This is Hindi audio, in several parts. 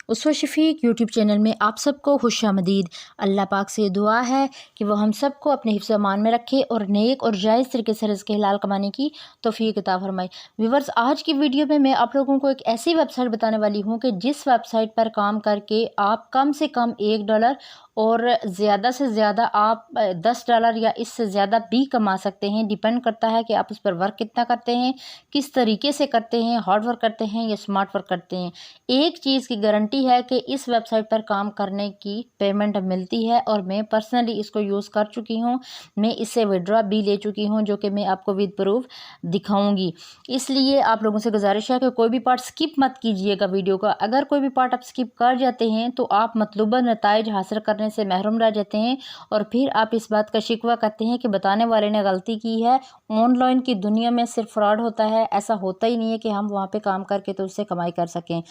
उसवा शफ़ीक यूट्यूब चैनल में आप सबको खुशामदीद। अल्लाह पाक से दुआ है कि वो हम सबको अपने हिफ्ज़ अमान में रखे और नेक और जायज़ तरीके से रिज़्क़ हलाल कमाने की तौफ़ीक अता फ़रमाए। व्यूअर्स, आज की वीडियो में मैं आप लोगों को एक ऐसी वेबसाइट बताने वाली हूँ कि जिस वेबसाइट पर काम करके आप कम से कम $1 और ज़्यादा से ज़्यादा आप $10 या इससे ज़्यादा भी कमा सकते हैं। डिपेंड करता है कि आप उस पर वर्क कितना करते हैं, किस तरीके से करते हैं, हार्ड वर्क करते हैं या स्मार्ट वर्क करते हैं। एक चीज़ की गारंटी है कि इस वेबसाइट पर काम करने की पेमेंट मिलती है और मैं पर्सनली इसको यूज़ कर चुकी हूँ। मैं इससे विड्रॉ भी ले चुकी हूँ, जो कि मैं आपको विद प्रूफ दिखाऊंगी। इसलिए आप लोगों से गुजारिश है कि कोई भी पार्ट स्किप मत कीजिएगा वीडियो का। अगर कोई भी पार्ट आप स्किप कर जाते हैं तो आप मतलूबा नताइज हासिल करने से महरूम रह जाते हैं और फिर आप इस बात का शिकवा करते हैं कि बताने वाले ने गलती की है। ऑनलाइन की दुनिया में सिर्फ फ्रॉड होता है, ऐसा होता ही नहीं है कि हम वहाँ पे काम करके तो उससे कमाई कर सकें।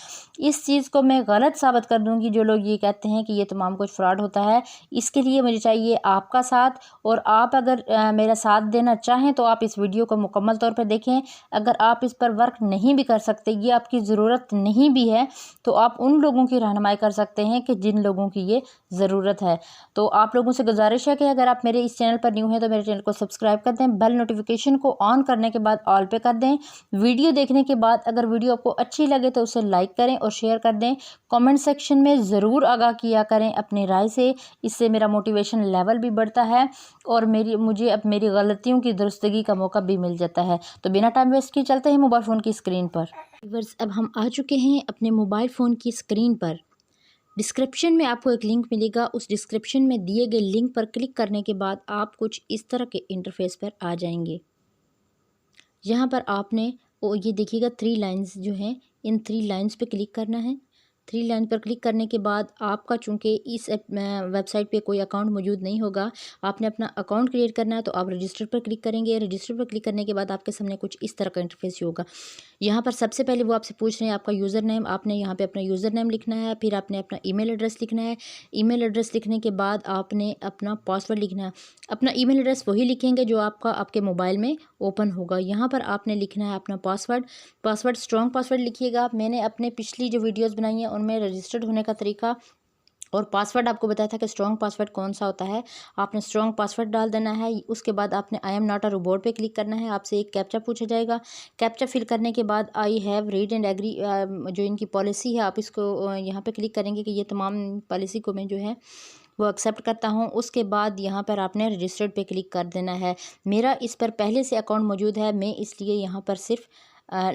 इस चीज़ को मैं गलत साबित कर दूंगी जो लोग ये कहते हैं कि ये तमाम कुछ फ्रॉड होता है। इसके लिए मुझे चाहिए आपका साथ, और आप अगर मेरा साथ देना चाहें तो आप इस वीडियो को मुकम्मल तौर पर देखें। अगर आप इस पर वर्क नहीं भी कर सकते, ये आपकी ज़रूरत नहीं भी है, तो आप उन लोगों की रहनुमाई कर सकते हैं कि जिन लोगों की ये ज़रूरत है। तो आप लोगों से गुजारिश है कि अगर आप मेरे इस चैनल पर न्यू हैं तो मेरे चैनल को सब्सक्राइब कर दें, बेल नोटिफिकेशन को ऑन करने के बाद ऑल पे कर दें। वीडियो देखने के बाद अगर वीडियो आपको अच्छी लगे तो उसे लाइक करें और शेयर कर दें। कमेंट सेक्शन में ज़रूर आगाह किया करें अपनी राय से, इससे मेरा मोटिवेशन लेवल भी बढ़ता है और मुझे अब मेरी गलतियों की दुरुस्तगी का मौका भी मिल जाता है। तो बिना टाइम वेस्ट किए चलते हैं मोबाइल फ़ोन की स्क्रीन पर। व्यूअर्स, अब हम आ चुके हैं अपने मोबाइल फ़ोन की स्क्रीन पर। डिस्क्रिप्शन में आपको एक लिंक मिलेगा, उस डिस्क्रिप्शन में दिए गए लिंक पर क्लिक करने के बाद आप कुछ इस तरह के इंटरफेस पर आ जाएंगे। यहाँ पर आपने ये देखिएगा 3 लाइंस जो हैं, इन 3 लाइंस पे क्लिक करना है। 3 लाइन पर क्लिक करने के बाद आपका चूँकि इस वेबसाइट पे कोई अकाउंट मौजूद नहीं होगा, आपने अपना अकाउंट क्रिएट करना है, तो आप रजिस्टर पर क्लिक करेंगे। रजिस्टर पर क्लिक करने के बाद आपके सामने कुछ इस तरह का इंटरफेस होगा। यहाँ पर सबसे पहले वो आपसे पूछ रहे हैं आपका यूज़र नेम। आपने यहाँ पे अपना यूज़र नेम लिखना है, फिर आपने अपना ईमेल एड्रेस लिखना है। ईमेल एड्रेस लिखने के बाद आपने अपना पासवर्ड लिखना है। अपना ईमेल एड्रेस वही लिखेंगे जो आपके मोबाइल में ओपन होगा। यहाँ पर आपने लिखना है अपना पासवर्ड स्ट्रॉन्ग पासवर्ड लिखिएगा। मैंने अपने पिछली जो वीडियोज़ बनाई हैं उनमें रजिस्टर्ड होने का तरीका और पासवर्ड आपको बताया था कि स्ट्रॉन्ग पासवर्ड कौन सा होता है। आपने स्ट्रॉन्ग पासवर्ड डाल देना है। उसके बाद आपने I am not a robot पे क्लिक करना है। आपसे एक कैप्चा पूछा जाएगा। कैप्चा फिल करने के बाद I have read and agree जो इनकी पॉलिसी है, आप इसको यहाँ पे क्लिक करेंगे कि ये तमाम पॉलिसी को मैं जो है वो एक्सेप्ट करता हूँ। उसके बाद यहाँ पर आपने रजिस्टर्ड पे क्लिक कर देना है। मेरा इस पर पहले से अकाउंट मौजूद है, मैं इसलिए यहाँ पर सिर्फ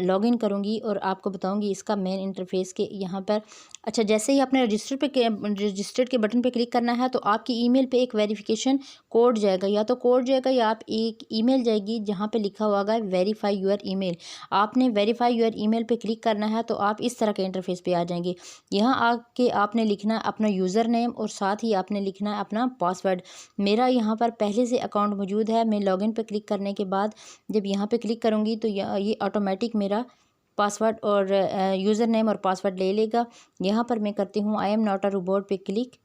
लॉगिन करूँगी और आपको बताऊँगी इसका मेन इंटरफेस के यहाँ पर। अच्छा, जैसे ही आपने रजिस्टर्ड के बटन पे क्लिक करना है तो आपकी ईमेल पे एक वेरिफिकेशन कोड जाएगा, या तो कोड जाएगा या आप एक ईमेल जाएगी जहाँ पे लिखा हुआ है वेरीफाई योर ईमेल। आपने वेरीफाई योर ईमेल पे क्लिक करना है तो आप इस तरह के इंटरफेस पे आ जाएंगे। यहाँ आके आपने लिखना है अपना यूज़र नेम और साथ ही आपने लिखना है अपना पासवर्ड। मेरा यहाँ पर पहले से अकाउंट मौजूद है। मैं लॉगिन पे क्लिक करने के बाद जब यहाँ पे क्लिक करूँगी तो ये ऑटोमेटिक मेरा पासवर्ड और यूज़र नेम और पासवर्ड ले लेगा। यहाँ पर मैं करती हूँ I am not a robot पे क्लिक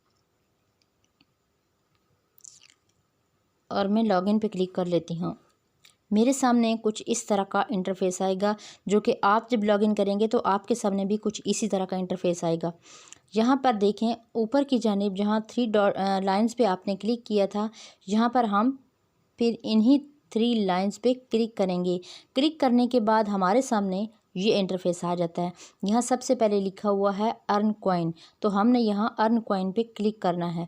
और मैं लॉगिन पे क्लिक कर लेती हूँ। मेरे सामने कुछ इस तरह का इंटरफेस आएगा, जो कि आप जब लॉगिन करेंगे तो आपके सामने भी कुछ इसी तरह का इंटरफेस आएगा। यहाँ पर देखें ऊपर की जानिब जहाँ 3 लाइन्स पे आपने क्लिक किया था, यहाँ पर हम फिर इन्हीं 3 लाइन्स पे क्लिक करेंगे। क्लिक करने के बाद हमारे सामने ये इंटरफेस आ जाता है। यहाँ सबसे पहले लिखा हुआ है अर्न कॉइन, तो हमने यहाँ अर्न कॉइन पे क्लिक करना है।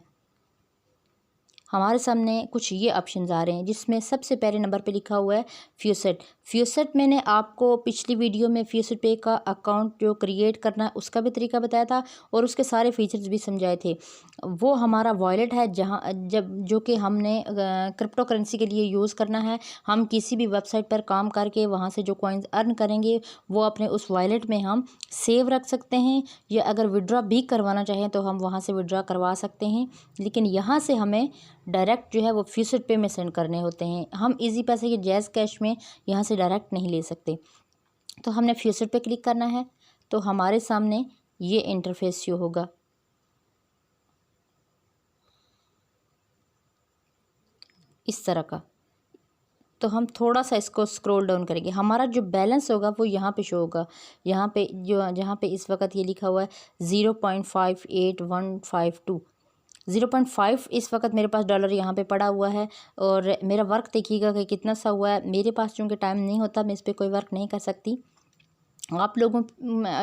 हमारे सामने कुछ ये ऑप्शंस आ रहे हैं, जिसमें सबसे पहले नंबर पे लिखा हुआ है फ्यूसेट। मैंने आपको पिछली वीडियो में फ्यूसेट पे का अकाउंट जो क्रिएट करना है उसका भी तरीका बताया था और उसके सारे फीचर्स भी समझाए थे। वो हमारा वॉलेट है जो कि हमने क्रिप्टो करेंसी के लिए यूज़ करना है। हम किसी भी वेबसाइट पर काम करके वहाँ से जो कॉइन्स अर्न करेंगे वो अपने उस वॉलेट में हम सेव रख सकते हैं, या अगर विड्रॉ भी करवाना चाहें तो हम वहाँ से विड्रॉ करवा सकते हैं। लेकिन यहाँ से हमें डायरेक्ट जो है वो फ्यूसेट पे में सेंड करने होते हैं। हम इजी पैसे के जैज़ कैश में यहाँ से डायरेक्ट नहीं ले सकते। तो हमने फ्यूसेट पे क्लिक करना है तो हमारे सामने ये इंटरफेस शो होगा। इस तरह का। तो हम थोड़ा सा इसको स्क्रॉल डाउन करेंगे, हमारा जो बैलेंस होगा वो यहाँ पे शो होगा। यहाँ पे जो जहाँ पे इस वक्त ये लिखा हुआ है 0.58152, 0.5 इस वक्त मेरे पास डॉलर यहाँ पे पड़ा हुआ है। और मेरा वर्क देखिएगा कि कितना सा हुआ है। मेरे पास चूँकि टाइम नहीं होता, मैं इस पर कोई वर्क नहीं कर सकती। आप लोगों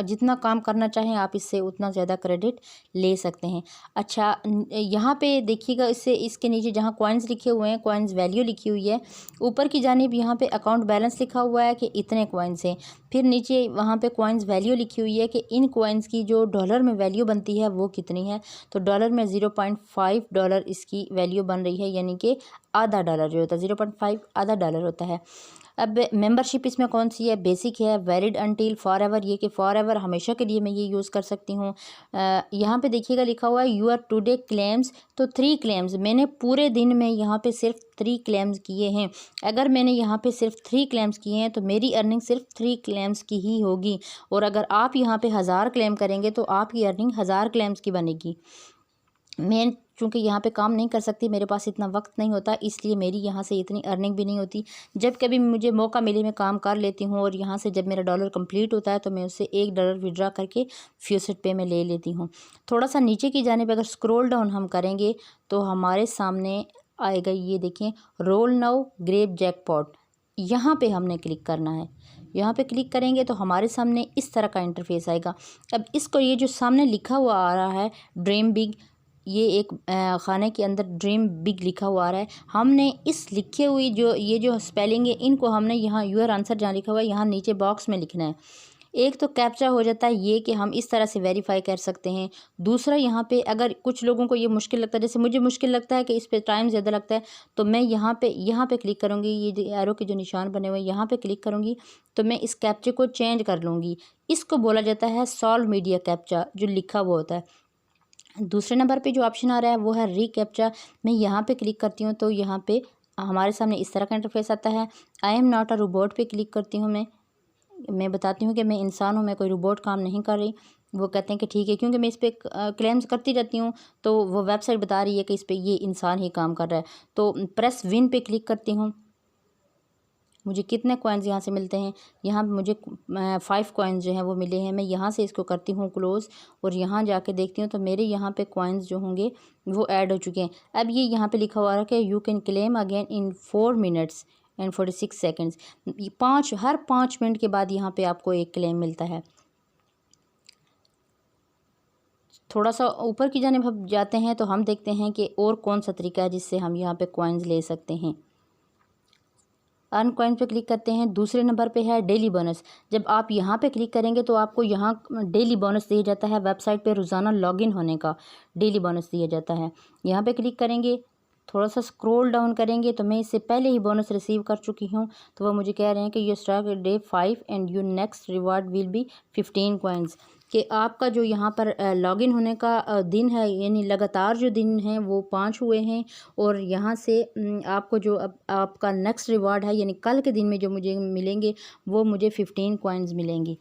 जितना काम करना चाहें आप इससे उतना ज़्यादा क्रेडिट ले सकते हैं। अच्छा, यहाँ पे देखिएगा, इससे इसके नीचे जहाँ कॉइन्स लिखे हुए हैं, कॉइन्स वैल्यू लिखी हुई है, ऊपर की जानिब यहाँ पे अकाउंट बैलेंस लिखा हुआ है कि इतने कॉइन्स हैं। फिर नीचे वहाँ पे कॉइन्स वैल्यू लिखी हुई है कि इन कॉइन्स की जो डॉलर में वैल्यू बनती है वो कितनी है। तो डॉलर में $0.5 इसकी वैल्यू बन रही है, यानी कि आधा डॉलर जो होता है 0.5 आधा डॉलर होता है। अब मेंबरशिप इसमें कौन सी है, बेसिक है, वैलिड अनटिल फॉर एवर, ये कि फॉर एवर हमेशा के लिए मैं ये यूज़ कर सकती हूँ। यहाँ पे देखिएगा लिखा हुआ है यूर टुडे क्लेम्स, तो 3 क्लेम्स मैंने पूरे दिन में यहाँ पे सिर्फ 3 क्लेम्स किए हैं। अगर मैंने यहाँ पे सिर्फ 3 क्लेम्स किए हैं तो मेरी अर्निंग सिर्फ 3 क्लेम्स की ही होगी। और अगर आप यहाँ पे 1000 क्लेम करेंगे तो आपकी अर्निंग 1000 क्लेम्स की बनेगी। मैं चूँकि यहाँ पे काम नहीं कर सकती, मेरे पास इतना वक्त नहीं होता, इसलिए मेरी यहाँ से इतनी अर्निंग भी नहीं होती। जब कभी मुझे मौका मिले मैं काम कर लेती हूँ, और यहाँ से जब मेरा डॉलर कंप्लीट होता है तो मैं उससे $1 विड्रा करके फ्यूसेट पे में ले लेती हूँ। थोड़ा सा नीचे की जानिब अगर स्क्रॉल डाउन हम करेंगे तो हमारे सामने आएगा, ये देखें, रोल नाउ ग्रेप जैकपॉट, यहाँ पे हमने क्लिक करना है। यहाँ पे क्लिक करेंगे तो हमारे सामने इस तरह का इंटरफेस आएगा। अब इसको, ये जो सामने लिखा हुआ आ रहा है ड्रीम बिग, ये एक खाने के अंदर ड्रीम बिग लिखा हुआ आ रहा है, हमने इस लिखे हुई जो ये जो स्पेलिंग है इनको हमने यहाँ यूर आंसर जहाँ लिखा हुआ है यहाँ नीचे बॉक्स में लिखना है। एक तो कैप्चा हो जाता है ये कि हम इस तरह से वेरीफाई कर सकते हैं। दूसरा, यहाँ पे अगर कुछ लोगों को ये मुश्किल लगता है, जैसे मुझे मुश्किल लगता है कि इस पे टाइम ज़्यादा लगता है, तो मैं यहाँ पे क्लिक करूँगी, ये जो एरो के जो निशान बने हुए हैं यहाँ पे क्लिक करूँगी तो मैं इस कैप्चे को चेंज कर लूँगी। इसको बोला जाता है सॉल्व मीडिया कैप्चा, जो लिखा हुआ होता है। दूसरे नंबर पे जो ऑप्शन आ रहा है वो है रीकैप्चा, मैं यहाँ पे क्लिक करती हूँ तो यहाँ पे हमारे सामने इस तरह का इंटरफेस आता है। I am not a robot पे क्लिक करती हूँ, मैं बताती हूँ कि मैं इंसान हूँ, मैं कोई रोबोट काम नहीं कर रही। वो कहते हैं कि ठीक है, क्योंकि मैं इस पर क्लेम्स करती रहती हूँ तो वो वेबसाइट बता रही है कि इस पर ये इंसान ही काम कर रहा है। तो प्रेस विन पे क्लिक करती हूँ। मुझे कितने कॉइन्स यहाँ से मिलते हैं, यहाँ मुझे 5 कॉइन्स जो हैं वो मिले हैं। मैं यहाँ से इसको करती हूँ क्लोज़, और यहाँ जाके देखती हूँ तो मेरे यहाँ पे कॉइन्स जो होंगे वो ऐड हो चुके हैं। अब ये यहाँ पे लिखा हुआ है कि you can claim again in 4 minutes and 46 seconds. Her 5 minute के बाद यहाँ पे आपको एक क्लेम मिलता है। थोड़ा सा ऊपर की जानिब हम जाते हैं तो हम देखते हैं कि और कौन सा तरीका है जिससे हम यहाँ पे कॉइन्स ले सकते हैं। अर्न कॉइन पे क्लिक करते हैं। दूसरे नंबर पे है डेली बोनस। जब आप यहाँ पे क्लिक करेंगे तो आपको यहाँ डेली बोनस दिया जाता है, वेबसाइट पे रोज़ाना लॉगिन होने का डेली बोनस दिया जाता है। यहाँ पे क्लिक करेंगे, थोड़ा सा स्क्रॉल डाउन करेंगे तो मैं इससे पहले ही बोनस रिसीव कर चुकी हूँ। तो वो मुझे कह रहे हैं कि you start day 5 and your next reward will be 15 coins, कि आपका जो यहाँ पर लॉगिन होने का दिन है, यानी लगातार जो दिन हैं वो 5 हुए हैं, और यहाँ से आपको जो आपका नेक्स्ट रिवार्ड है, यानी कल के दिन में जो मुझे मिलेंगे वो मुझे 15 कॉइन्स मिलेंगी।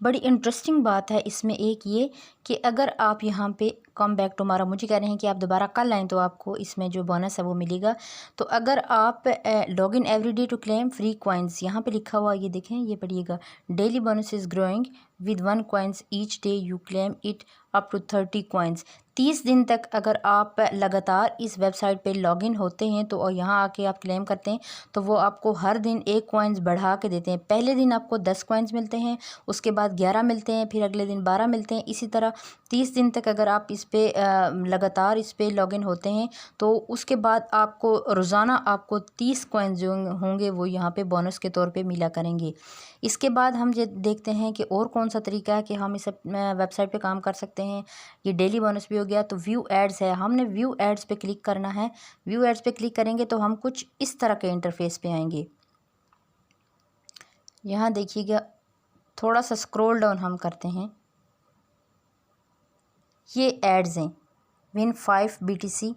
बड़ी इंटरेस्टिंग बात है इसमें एक ये कि अगर आप यहाँ पे कम बैक टुमारो, मुझे कह रहे हैं कि आप दोबारा कल आएँ तो आपको इसमें जो बोनस है वो मिलेगा। तो अगर आप login every day to claim free coins, यहाँ पे लिखा हुआ ये देखें, ये पढ़िएगा, daily bonus is growing with 1 coins each day you claim it up to 30 coins. 30 दिन तक अगर आप लगातार इस वेबसाइट पे लॉगिन होते हैं तो और यहाँ आके आप क्लेम करते हैं तो वो आपको हर दिन 1 कॉइन्स बढ़ा के देते हैं। पहले दिन आपको 10 कॉइन्स मिलते हैं, उसके बाद 11 मिलते हैं, फिर अगले दिन 12 मिलते हैं। इसी तरह 30 दिन तक अगर आप इस पे लगातार इस पे लॉगिन होते हैं तो उसके बाद आपको रोज़ाना आपको 30 कॉइन्स जो होंगे वो यहाँ पे बोनस के तौर पे मिला करेंगे। इसके बाद हम ये देखते हैं कि और कौन सा तरीका है कि हम इस वेबसाइट पे काम कर सकते हैं। ये डेली बोनस भी हो गया। तो व्यू एड्स है, हमने व्यू एड्स पे क्लिक करना है। व्यू एड्स पे क्लिक करेंगे तो हम कुछ इस तरह के इंटरफेस पे आएंगे। यहाँ देखिएगा, थोड़ा सा स्क्रॉल डाउन हम करते हैं, ये एड्स हैं विन 5 BTC।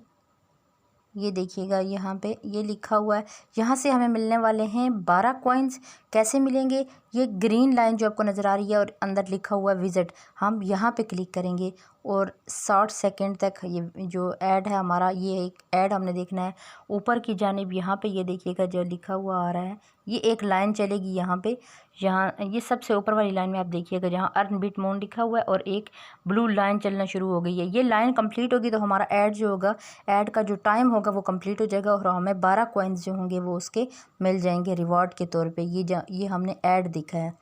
ये देखिएगा यहाँ पे ये लिखा हुआ है, यहाँ से हमें मिलने वाले हैं 12 कॉइन्स। कैसे मिलेंगे, ये ग्रीन लाइन जो आपको नज़र आ रही है और अंदर लिखा हुआ विज़िट, हम यहाँ पे क्लिक करेंगे और 60 सेकंड तक ये जो ऐड है हमारा, ये एक ऐड हमने देखना है। ऊपर की जानिब यहाँ पे ये देखिएगा जो लिखा हुआ आ रहा है, ये एक लाइन चलेगी यहाँ पे, यहाँ ये सबसे ऊपर वाली लाइन में आप देखिएगा जहाँ अर्न बिट मोन लिखा हुआ है और एक ब्लू लाइन चलना शुरू हो गई है। ये लाइन कंप्लीट होगी तो हमारा ऐड जो होगा, ऐड का जो टाइम होगा वो कंप्लीट हो जाएगा और हमें 12 कॉइन्स जो होंगे वो उसके मिल जाएंगे रिवॉर्ड के तौर पे। ये हमने ऐड दिखा है।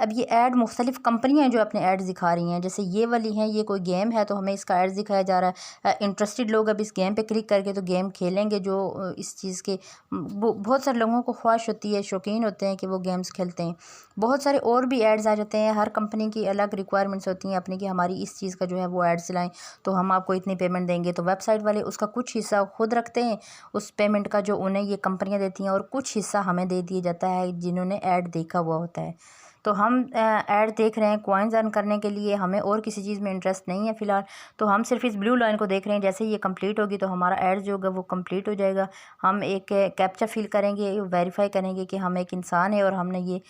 अब ये ऐड मुख्तलिफ़ कंपनियाँ हैं जो अपने ऐड्स दिखा रही हैं, जैसे ये वाली हैं, ये कोई गेम है तो हमें इसका ऐड्स दिखाया जा रहा है। इंटरेस्टेड लोग अब इस गेम पे क्लिक करके तो गेम खेलेंगे, जो इस चीज़ के बहुत सारे लोगों को ख्वाहिश होती है, शौकीन होते हैं कि वो गेम्स खेलते हैं। बहुत सारे और भी ऐड्स आ जाते हैं, हर कंपनी की अलग रिक्वायरमेंट्स होती हैं अपनी कि हमारी इस चीज़ का जो है वो ऐड्स लाएँ तो हम आपको इतनी पेमेंट देंगे। तो वेबसाइट वाले उसका कुछ हिस्सा खुद रखते हैं उस पेमेंट का जो उन्हें ये कंपनियाँ देती हैं, और कुछ हिस्सा हमें दे दिया जाता है जिन्होंने ऐड देखा हुआ होता है। तो हम ऐड देख रहे हैं कॉइन्स अर्न करने के लिए, हमें और किसी चीज़ में इंटरेस्ट नहीं है फ़िलहाल, तो हम सिर्फ इस ब्लू लाइन को देख रहे हैं। जैसे ही ये कंप्लीट होगी तो हमारा ऐड जो होगा वो कंप्लीट हो जाएगा। हम एक कैप्चा फिल करेंगे, वेरीफाई करेंगे कि हम एक इंसान है और हमने ये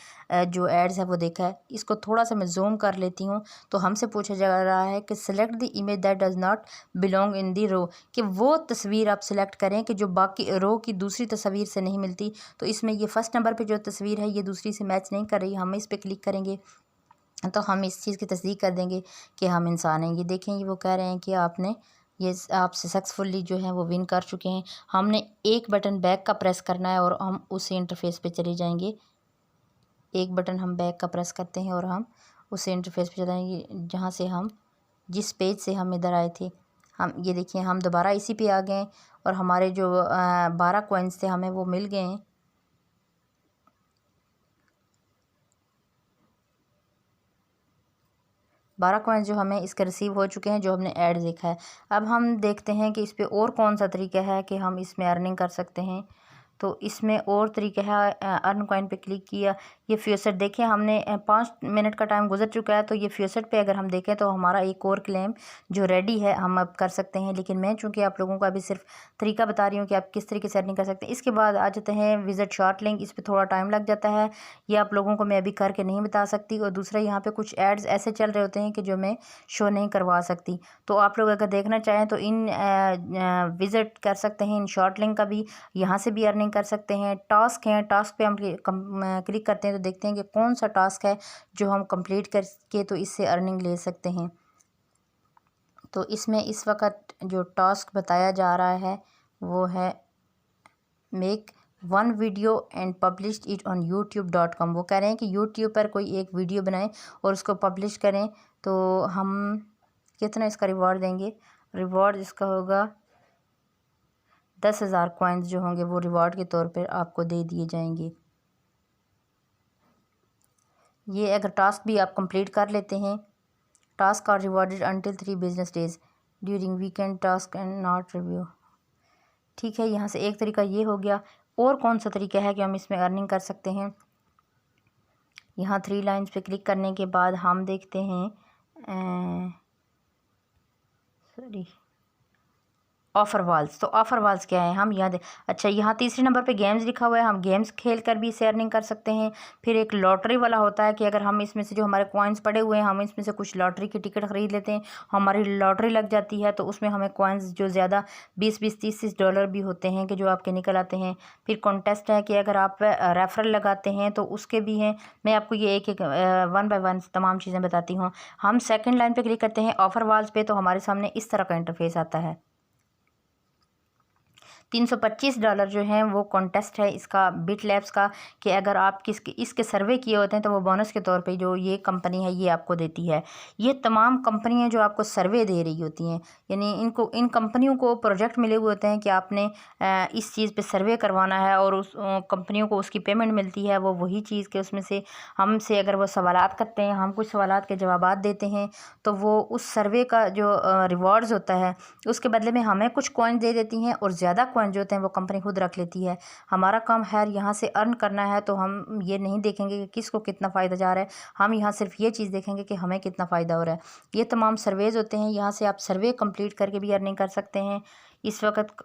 जो एड्स है वो देखा है। इसको थोड़ा सा मैं जूम कर लेती हूँ। तो हमसे पूछा जा रहा है कि select the image that does not belong in the row, कि वो तस्वीर आप सिलेक्ट करें कि जो बाकी रो की दूसरी तस्वीर से नहीं मिलती। तो इसमें ये फर्स्ट नंबर पे जो तस्वीर है ये दूसरी से मैच नहीं कर रही, हम इस पर क्लिक करेंगे तो हम इस चीज़ की तस्दीक कर देंगे कि हम इंसान हैं। ये देखें, ये वो कह रहे हैं कि आपने ये आप सक्सेसफुली जो है वो विन कर चुके हैं। हमने एक बटन बैक का प्रेस करना है और हम उसी इंटरफेस पे चले जाएंगे। एक बटन हम बैक का प्रेस करते हैं और हम उसी इंटरफेस पे चले जाएंगे जहाँ से हम जिस पेज से हम इधर आए थे। हम ये देखिए हम दोबारा इसी पे आ गए और हमारे जो 12 कॉइन्स थे हमें वो मिल गए हैं। 12 कॉइन्स जो हमें इसके रिसीव हो चुके हैं, जो हमने ऐड देखा है। अब हम देखते हैं कि इस पे और कौन सा तरीका है कि हम इसमें अर्निंग कर सकते हैं। तो इसमें और तरीका है, अर्न कॉइन पे क्लिक किया, ये फ्यूचर देखें हमने 5 मिनट का टाइम गुजर चुका है। तो ये फ्यूचर पे अगर हम देखें तो हमारा एक और क्लेम जो रेडी है हम अब कर सकते हैं। लेकिन मैं चूँकि आप लोगों को अभी सिर्फ तरीका बता रही हूँ कि आप किस तरीके से अर्निंग कर सकते हैं। इसके बाद आ जाते हैं विजिट शॉर्ट लिंक, इस पर थोड़ा टाइम लग जाता है, ये आप लोगों को मैं अभी करके नहीं बता सकती। और दूसरा यहाँ पे कुछ एड्स ऐसे चल रहे होते हैं कि जो मैं शो नहीं करवा सकती। तो आप लोग अगर देखना चाहें तो इन विज़िट कर सकते हैं, इन शॉर्ट लिंक का भी यहाँ से भी अर्निंग कर सकते हैं। टास्क हैं, टास्क पे हम क्लिक करते हैं तो देखते हैं कि कौन सा टास्क है जो हम कंप्लीट करके तो इससे अर्निंग ले सकते हैं। तो इसमें इस वक्त जो टास्क बताया जा रहा है वो है make 1 video and publish it on youtube.com। वो कह रहे हैं कि यूट्यूब पर कोई एक वीडियो बनाएं और उसको पब्लिश करें। तो हम कितना इसका रिवॉर्ड देंगे? रिवॉर्ड इसका होगा 10,000 कॉइन्स जो होंगे वो रिवॉर्ड के तौर पर आपको दे दिए जाएंगे। ये अगर टास्क भी आप कंप्लीट कर लेते हैं, task are rewarded until 3 business days during weekend task and not review. ठीक है, यहाँ से एक तरीका ये हो गया। और कौन सा तरीका है कि हम इसमें अर्निंग कर सकते हैं? यहाँ 3 लाइन्स पे क्लिक करने के बाद हम देखते हैं ऑफ़र वाल्स। तो ऑफ़र वाल्स क्या है? हम यहाँ अच्छा, यहाँ तीसरे नंबर पे गेम्स लिखा हुआ है, हम गेम्स खेल कर भी इसे अर्निंग कर सकते हैं। फिर एक लॉटरी वाला होता है कि अगर हम इसमें से जो हमारे कॉइन्स पड़े हुए हैं हम इसमें से कुछ लॉटरी की टिकट ख़रीद लेते हैं, हमारी लॉटरी लग जाती है तो उसमें हमें कॉइन्स जो ज़्यादा 20-20 30-30 डॉलर भी होते हैं कि जो आपके निकल आते हैं। फिर कॉन्टेस्ट है कि अगर आप रेफरल लगाते हैं तो उसके भी हैं। मैं आपको ये एक एक 1 बाय 1 तमाम चीज़ें बताती हूँ। हम सेकेंड लाइन पर क्लिक करते हैं ऑफ़र वाल्स पे, तो हमारे सामने इस तरह का इंटरफेस आता है। $325 जो हैं वो कॉन्टेस्ट है इसका बिट लैब्स का, कि अगर आप इसके सर्वे किए होते हैं तो वो बोनस के तौर पे जो ये कंपनी है ये आपको देती है। ये तमाम कंपनियां जो आपको सर्वे दे रही होती हैं, यानी इन कंपनियों को प्रोजेक्ट मिले हुए होते हैं कि आपने इस चीज़ पे सर्वे करवाना है और उस कंपनियों को उसकी पेमेंट मिलती है। वो वही चीज़ के उसमें से हमसे अगर वो सवालात करते हैं, हम कुछ सवालात के जवाबात देते हैं तो वो उस सर्वे का जो रिवॉर्ड्स होता है उसके बदले में हमें कुछ कॉइन दे देती हैं और ज़्यादा कॉइन जो होते हैं वो कंपनी खुद रख लेती है। हमारा काम है यहाँ से अर्न करना है, तो हम ये नहीं देखेंगे कि किसको कितना फ़ायदा जा रहा है, हम यहाँ सिर्फ ये चीज़ देखेंगे कि हमें कितना फ़ायदा हो रहा है। ये तमाम सर्वेज़ होते हैं, यहाँ से आप सर्वे कंप्लीट करके भी अर्निंग कर सकते हैं। इस वक्त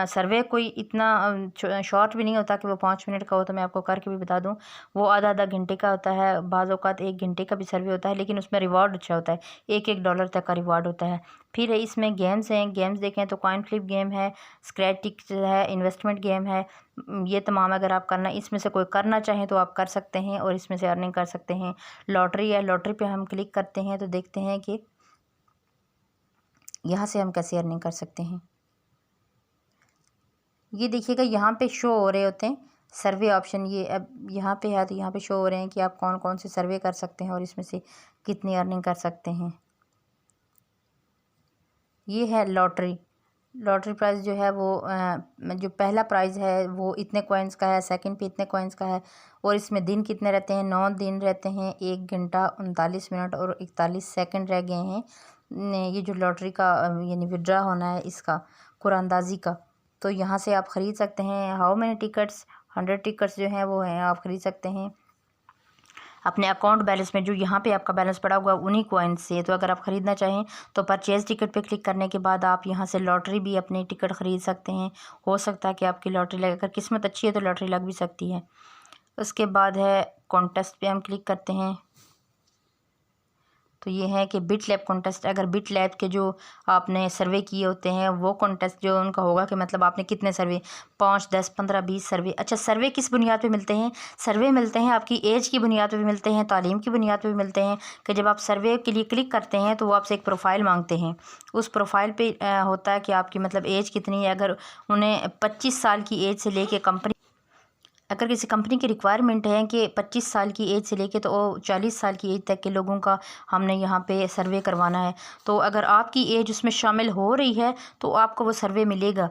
सर्वे कोई इतना शॉर्ट भी नहीं होता कि वो 5 मिनट का हो, तो मैं आपको करके भी बता दूं, वो आधा आधा घंटे का होता है, बाज़ औक़ात 1 घंटे का भी सर्वे होता है, लेकिन उसमें रिवॉर्ड अच्छा होता है, $1 तक का रिवॉर्ड होता है। फिर इसमें गेम्स हैं, गेम्स देखें तो कॉइन फ्लिप गेम है, स्क्रैच टिक्स है, इन्वेस्टमेंट गेम है। ये तमाम अगर आप करना इसमें से कोई करना चाहें तो आप कर सकते हैं और इसमें से अर्निंग कर सकते हैं। लॉटरी है, लॉटरी पे हम क्लिक करते हैं तो देखते हैं कि यहाँ से हम कैसे अर्निंग कर सकते हैं। ये देखिएगा यहाँ पे शो हो रहे होते हैं सर्वे ऑप्शन, ये अब यहाँ पे है तो यहाँ पे शो हो रहे हैं कि आप कौन कौन से सर्वे कर सकते हैं और इसमें से कितनी अर्निंग कर सकते हैं। ये है लॉटरी, लॉटरी प्राइस जो है वो जो पहला प्राइज़ है वो इतने कॉइन्स का है, सेकंड पे इतने कॉइन्स का है, और इसमें दिन कितने रहते हैं, 9 दिन रहते हैं, 1 घंटा 39 मिनट और 41 सेकंड रह गए हैं। ये जो लॉटरी का यानी विड्रा होना है इसका कुरानंदाज़ी का, तो यहाँ से आप ख़रीद सकते हैं। हाउ मैनी टिकट्स, 100 टिकट्स जो हैं वो हैं, आप ख़रीद सकते हैं अपने अकाउंट बैलेंस में, जो यहाँ पे आपका बैलेंस पड़ा हुआ उन्हीं कॉइन से। तो अगर आप ख़रीदना चाहें तो परचेज़ टिकट पे क्लिक करने के बाद आप यहाँ से लॉटरी भी अपनी टिकट ख़रीद सकते हैं। हो सकता है कि आपकी लॉटरी लगे, अगर किस्मत अच्छी है तो लॉटरी लग भी सकती है। उसके बाद है कॉन्टेस्ट पे हम क्लिक करते हैं तो ये है कि बिट लैब कॉन्टेस्ट, अगर बिट लैब के जो आपने सर्वे किए होते हैं वो कॉन्टेस्ट जो उनका होगा कि मतलब आपने कितने सर्वे, 5, 10, 15, 20 सर्वे। अच्छा, सर्वे किस बुनियाद पे मिलते हैं? सर्वे मिलते हैं आपकी एज की बुनियाद पे भी मिलते हैं, तालीम की बुनियाद पे भी मिलते हैं, कि जब आप सर्वे के लिए क्लिक करते हैं तो वो आपसे एक प्रोफाइल मांगते हैं। उस प्रोफाइल पे होता है कि आपकी मतलब एज कितनी है। अगर उन्हें 25 साल की एज से लेके कंपनी, अगर किसी कंपनी की रिक्वायरमेंट है कि 25 साल की एज से लेके तो 40 साल की एज तक के लोगों का हमने यहाँ पे सर्वे करवाना है, तो अगर आपकी एज उसमें शामिल हो रही है तो आपको वो सर्वे मिलेगा।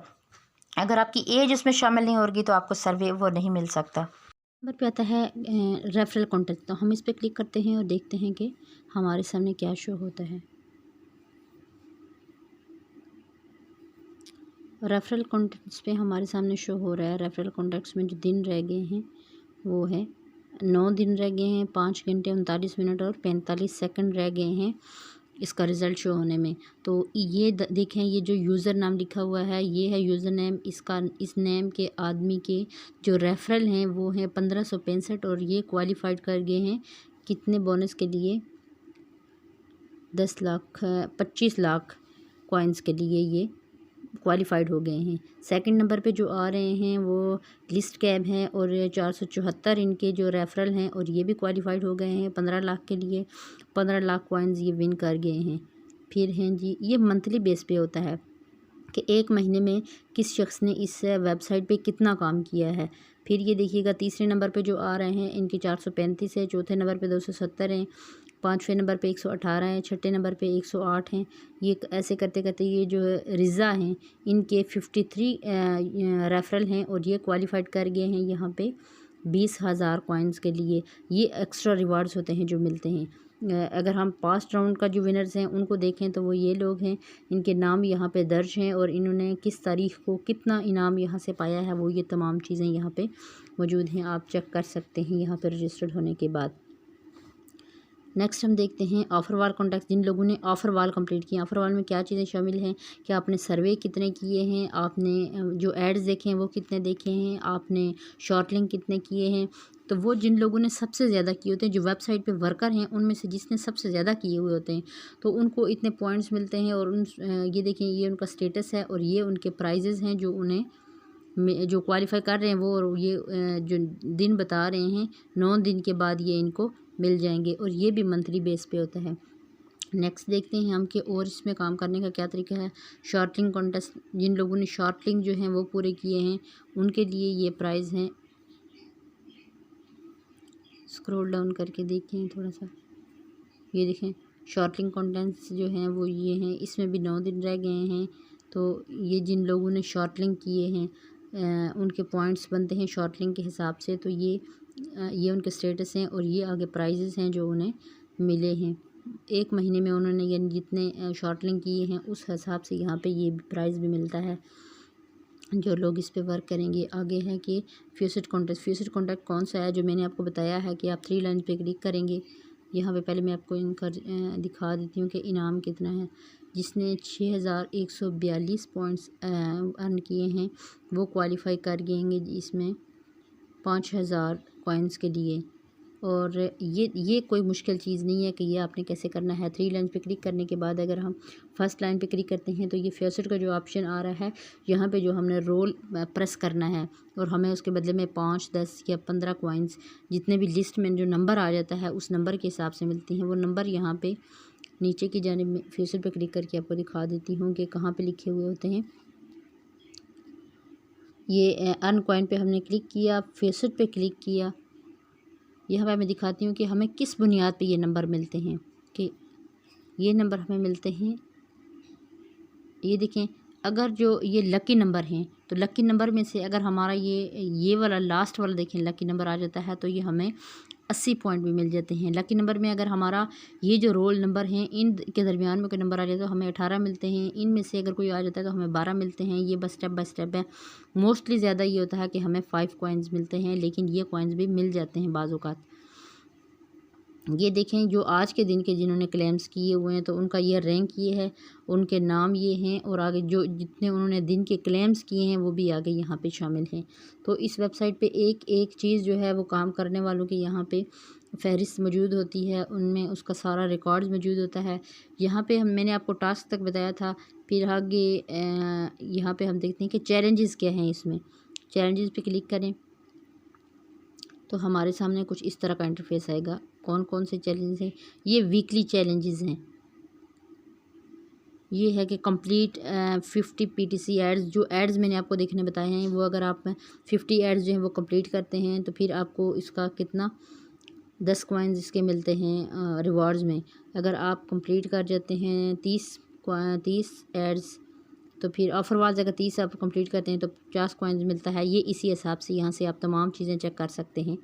अगर आपकी एज उसमें शामिल नहीं होगी तो आपको सर्वे वो नहीं मिल सकता। नंबर पे आता है रेफरल कॉन्टेस्ट, तो हम इस पर क्लिक करते हैं और देखते हैं कि हमारे सामने क्या शो होता है। रेफरल कॉन्टेक्ट्स पे हमारे सामने शो हो रहा है, रेफरल कॉन्टेक्ट्स में जो दिन रह गए हैं वो है 9 दिन रह गए हैं, 5 घंटे 39 मिनट और 45 सेकंड रह गए हैं इसका रिज़ल्ट शो होने में। तो ये देखें, ये जो यूज़र नाम लिखा हुआ है ये है यूज़र नेम, इसका इस नेम के आदमी के जो रेफरल हैं वो हैं 1565 और ये क्वालिफाइड कर गए हैं कितने बोनस के लिए, 10 लाख 25 लाख कॉइन्स के लिए ये क्वालिफाइड हो गए हैं। सेकंड नंबर पे जो आ रहे हैं वो लिस्ट कैब हैं और 474 इनके जो रेफरल हैं और ये भी क्वालिफाइड हो गए हैं 15 लाख के लिए, 15 लाख कॉइन्स ये विन कर गए हैं। फिर हैं जी, ये मंथली बेस पे होता है कि एक महीने में किस शख्स ने इस वेबसाइट पे कितना काम किया है। फिर ये देखिएगा तीसरे नंबर पे जो आ रहे हैं इनके 435 है, चौथे नंबर पे 270 हैं, पाँचवें नंबर पे 118 हैं, छठे नंबर पे 108 हैं। ये ऐसे करते करते ये जो रिज़ा हैं इनके 53 रेफरल हैं और ये क्वालिफाइड कर गए हैं यहाँ पे 20,000 कॉइन्स के लिए। ये एक्स्ट्रा रिवार्ड्स होते हैं जो मिलते हैं। अगर हम पास्ट राउंड का जो विनर्स हैं उनको देखें तो वो ये लोग हैं, इनके नाम यहाँ पे दर्ज हैं और इन्होंने किस तारीख़ को कितना इनाम यहाँ से पाया है वो ये तमाम चीज़ें यहाँ पे मौजूद हैं, आप चेक कर सकते हैं यहाँ पे रजिस्टर्ड होने के बाद। नेक्स्ट हम देखते हैं ऑफ़र वाल कॉन्टैक्ट, जिन लोगों ने ऑफ़र वाल कंप्लीट किया। ऑफ़र वाल में क्या चीज़ें शामिल हैं कि आपने सर्वे कितने किए हैं, आपने जो एड्स देखे हैं वो कितने देखे हैं, आपने शॉर्ट लिंक कितने किए हैं। तो वो जिन लोगों ने सबसे ज़्यादा किए होते हैं, जो वेबसाइट पे वर्कर हैं उनमें से जिसने सबसे ज़्यादा किए हुए होते हैं तो उनको इतने पॉइंट्स मिलते हैं। और ये देखें, ये उनका स्टेटस है और ये उनके प्राइजेज़ हैं जो उन्हें जो क्वालिफाई कर रहे हैं वो, और ये जो दिन बता रहे हैं 9 दिन के बाद ये इनको मिल जाएंगे और ये भी मंथली बेस पे होता है। नेक्स्ट देखते हैं हम कि और इसमें काम करने का क्या तरीका है। शॉर्टलिंग कॉन्टेस्ट, जिन लोगों ने शॉर्टलिंग जो हैं वो पूरे किए हैं उनके लिए ये प्राइज़ हैं। स्क्रॉल डाउन करके देखें थोड़ा सा, ये देखें शॉर्टलिंग कॉन्टेंट्स जो हैं वो ये हैं, इसमें भी 9 दिन रह गए हैं। तो ये जिन लोगों ने शॉर्टलिंग किए हैं उनके पॉइंट्स बनते हैं शॉर्टलिंग के हिसाब से। तो ये उनके स्टेटस हैं और ये आगे प्राइजेज़ हैं जो उन्हें मिले हैं। एक महीने में उन्होंने यानी जितने शॉर्टलिंग किए हैं उस हिसाब से यहाँ पे ये प्राइज़ भी मिलता है जो लोग इस पे वर्क करेंगे। आगे है कि फ्यूचर कॉन्टैक्ट कौन सा है, जो मैंने आपको बताया है कि आप 3 लाइन पे क्लिक करेंगे। यहाँ पे पहले मैं आपको इनका दिखा देती हूँ कि इनाम कितना है। जिसने 6142 पॉइंट्स अर्न किए हैं वो क्वालिफ़ाई कर गएंगे इसमें 5000 कॉइन्स के लिए। और ये कोई मुश्किल चीज़ नहीं है कि ये आपने कैसे करना है। 3 लाइन पे क्लिक करने के बाद अगर हम फर्स्ट लाइन पे क्लिक करते हैं तो ये फेसेट का जो ऑप्शन आ रहा है, यहाँ पे जो हमने रोल प्रेस करना है और हमें उसके बदले में 5, 10 या 15 कॉइन्स जितने भी लिस्ट में जो नंबर आ जाता है उस नंबर के हिसाब से मिलती हैं। वो नंबर यहाँ पे नीचे की जानिब में फेसेट पे क्लिक करके आपको दिखा देती हूँ कि कहाँ पे लिखे हुए होते हैं। ये अर्न कॉइन पे हमने क्लिक किया, फेसेट पे क्लिक किया। यहाँ पे मैं दिखाती हूँ कि हमें किस बुनियाद पे ये नंबर मिलते हैं, कि ये नंबर हमें मिलते हैं। ये देखें, अगर जो ये लकी नंबर हैं तो लकी नंबर में से अगर हमारा ये वाला लास्ट वाला देखें लकी नंबर आ जाता है तो ये हमें 80 पॉइंट भी मिल जाते हैं। लकी नंबर में अगर हमारा ये जो रोल नंबर हैं इन के दरमियान में कोई नंबर आ जाए तो हमें 18 मिलते हैं। इनमें से अगर कोई आ जाता है तो हमें 12 मिलते हैं। ये बस स्टेप बाय स्टेप है। मोस्टली ज़्यादा ये होता है कि हमें 5 कॉइन्स मिलते हैं, लेकिन ये कॉइन्स भी मिल जाते हैं बाज़ औक़ात। ये देखें, जो आज के दिन के जिन्होंने क्लेम्स किए हुए हैं तो उनका ये रैंक ये है, उनके नाम ये हैं और आगे जो जितने उन्होंने दिन के क्लेम्स किए हैं वो भी आगे यहाँ पे शामिल हैं। तो इस वेबसाइट पे एक एक चीज़ जो है वो काम करने वालों की यहाँ पे फ़हरिस्त मौजूद होती है, उनमें उसका सारा रिकॉर्ड्स मौजूद होता है। यहाँ पे मैंने आपको टास्क तक बताया था। फिर आगे यहाँ पे हम देखते हैं कि चैलेंजेस क्या हैं। इसमें चैलेंजेस पे क्लिक करें तो हमारे सामने कुछ इस तरह का इंटरफेस आएगा। कौन कौन से चैलेंज हैं? ये वीकली चैलेंजेस हैं। ये है कि कंप्लीट 50 पीटीसी एड्स, जो एड्स मैंने आपको देखने बताए हैं वो अगर आप 50 एड्स जो हैं वो कंप्लीट करते हैं तो फिर आपको इसका कितना 10 कॉइन्स इसके मिलते हैं रिवॉर्ड्स में। अगर आप कंप्लीट कर जाते हैं 30 एड्स तो फिर ऑफर वाइज अगर 30 आप कंप्लीट करते हैं तो 50 कॉइन्स मिलता है। ये इसी हिसाब से यहाँ से आप तमाम चीज़ें चेक कर सकते हैं।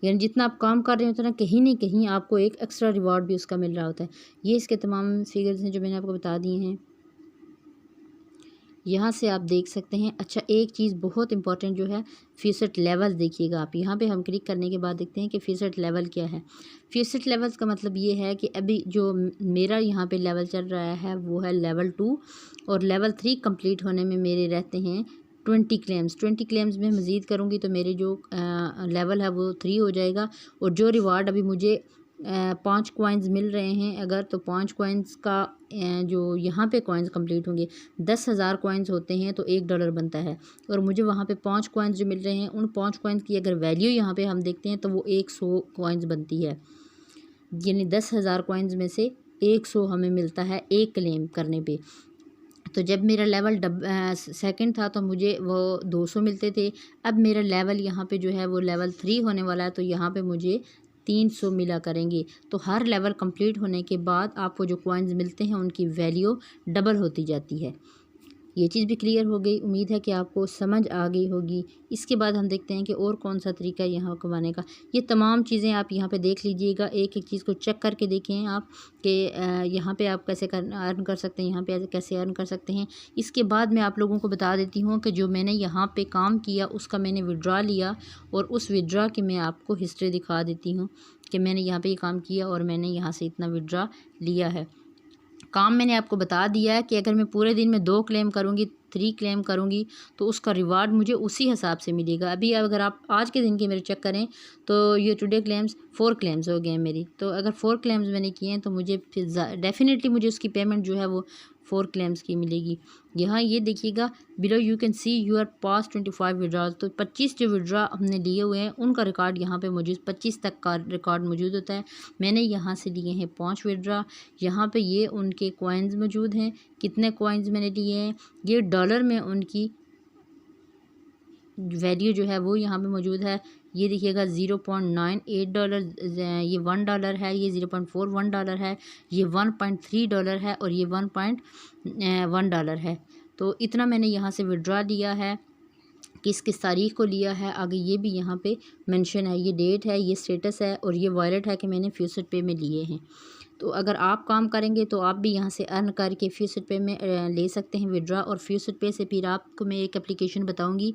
यानी जितना आप काम कर रहे होते हैं ना, कहीं नहीं कहीं आपको एक एक्स्ट्रा रिवॉर्ड भी उसका मिल रहा होता है। ये इसके तमाम फिगर्स हैं जो मैंने आपको बता दिए हैं। यहाँ से आप देख सकते हैं। अच्छा, एक चीज़ बहुत इंपॉर्टेंट जो है फीसेट लेवल देखिएगा आप। यहाँ पे हम क्लिक करने के बाद देखते हैं कि फीसेट लेवल क्या है। फीसेट लेवल्स का मतलब ये है कि अभी जो मेरा यहाँ पे लेवल चल रहा है वो है लेवल 2 और लेवल 3 कंप्लीट होने में मेरे रहते हैं 20 क्लेम्स। 20 क्लेम्स में मज़ीद करूँगी तो मेरे जो लेवल है वो 3 हो जाएगा। और जो रिवार्ड अभी मुझे 5 कॉइन्स मिल रहे हैं अगर, तो 5 कॉइन्स का जो यहाँ पे कॉइन्स कंप्लीट होंगे 10,000 कॉइन्स होते हैं तो $1 बनता है। और मुझे वहाँ पे 5 कॉइन्स जो मिल रहे हैं उन 5 कॉइन्स की अगर वैल्यू यहाँ पे हम देखते हैं तो वो 100 कॉइन्स बनती है। यानी 10,000 कॉइन्स में से 100 हमें मिलता है एक क्लेम करने पे। तो जब मेरा लेवल सेकंड था तो मुझे वो 200 मिलते थे। अब मेरा लेवल यहाँ पे जो है वो लेवल 3 होने वाला है तो यहाँ पे मुझे 300 मिला करेंगे। तो हर लेवल कंप्लीट होने के बाद आपको जो कॉइन्स मिलते हैं उनकी वैल्यू डबल होती जाती है। ये चीज़ भी क्लियर हो गई। उम्मीद है कि आपको समझ आ गई होगी। इसके बाद हम देखते हैं कि और कौन सा तरीका है यहाँ कमाने का। ये तमाम चीज़ें आप यहाँ पे देख लीजिएगा, एक एक चीज़ को चेक करके देखें आप कि यहाँ पे आप कैसे अर्न कर सकते हैं, यहाँ पे कैसे अर्न कर सकते हैं। इसके बाद मैं आप लोगों को बता देती हूँ कि जो मैंने यहाँ पे काम किया उसका मैंने विड्रॉ लिया और उस विड्रॉ की मैं आपको हिस्ट्री दिखा देती हूँ कि मैंने यहाँ पर ये काम किया और मैंने यहाँ से इतना विड्रॉ लिया है। काम मैंने आपको बता दिया है कि अगर मैं पूरे दिन में 2 क्लेम करूँगी, 3 क्लेम करूँगी तो उसका रिवार्ड मुझे उसी हिसाब से मिलेगा। अभी अगर आप आज के दिन की मेरे चेक करें तो ये टुडे क्लेम्स 4 क्लेम्स हो गए हैं मेरी। तो अगर 4 क्लेम्स मैंने किए हैं तो मुझे फिर डेफिनेटली मुझे उसकी पेमेंट जो है वो 4 क्लेम्स की मिलेगी। यहाँ ये देखिएगा, below you can see your past 25 withdraws. तो 25 जो विड्रॉ हमने लिए हुए हैं उनका रिकॉर्ड यहाँ पे मौजूद, 25 तक का रिकॉर्ड मौजूद होता है। मैंने यहाँ से लिए हैं 5 विड्रॉ। यहाँ पे ये उनके कॉइन्स मौजूद हैं, कितने कॉइन्स मैंने लिए हैं। ये डॉलर में उनकी वैल्यू जो है वो यहाँ पे मौजूद है। ये देखिएगा $0.98, ये $1 है, ये $0.41 है, ये $1.3 है और ये $1.1 है। तो इतना मैंने यहाँ से विड्रॉ लिया है। किस किस तारीख को लिया है आगे ये भी यहाँ पे मेंशन है। ये डेट है, ये स्टेटस है और ये वॉलेट है कि मैंने फ्यूचर पे में लिए हैं। तो अगर आप काम करेंगे तो आप भी यहाँ से अर्न करके FuseitPay में ले सकते हैं विड्रा। और FuseitPay से फिर आपको मैं एक एप्लीकेशन बताऊँगी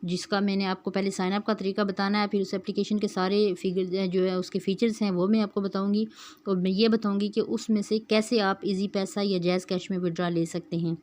जिसका मैंने आपको पहले साइन अप का तरीका बताना है, फिर उस एप्लीकेशन के सारे फिगर जो है उसके फ़ीचर्स हैं वो मैं आपको बताऊँगी। और मैं ये बताऊँगी कि उसमें से कैसे आप ईज़ी पैसा या जैज़ कैश में विड्रा ले सकते हैं।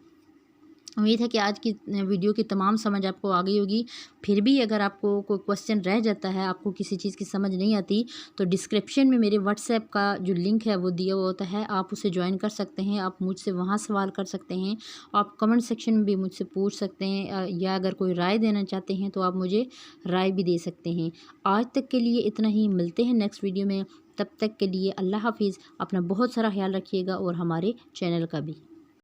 उम्मीद है कि आज की वीडियो की तमाम समझ आपको आ गई होगी। फिर भी अगर आपको कोई क्वेश्चन रह जाता है, आपको किसी चीज़ की समझ नहीं आती, तो डिस्क्रिप्शन में मेरे व्हाट्सएप का जो लिंक है वो दिया हुआ होता है, आप उसे ज्वाइन कर सकते हैं। आप मुझसे वहाँ सवाल कर सकते हैं, आप कमेंट सेक्शन में भी मुझसे पूछ सकते हैं, या अगर कोई राय देना चाहते हैं तो आप मुझे राय भी दे सकते हैं। आज तक के लिए इतना ही, मिलते हैं नेक्स्ट वीडियो में। तब तक के लिए अल्लाह हाफिज़। अपना बहुत सारा ख्याल रखिएगा और हमारे चैनल का भी।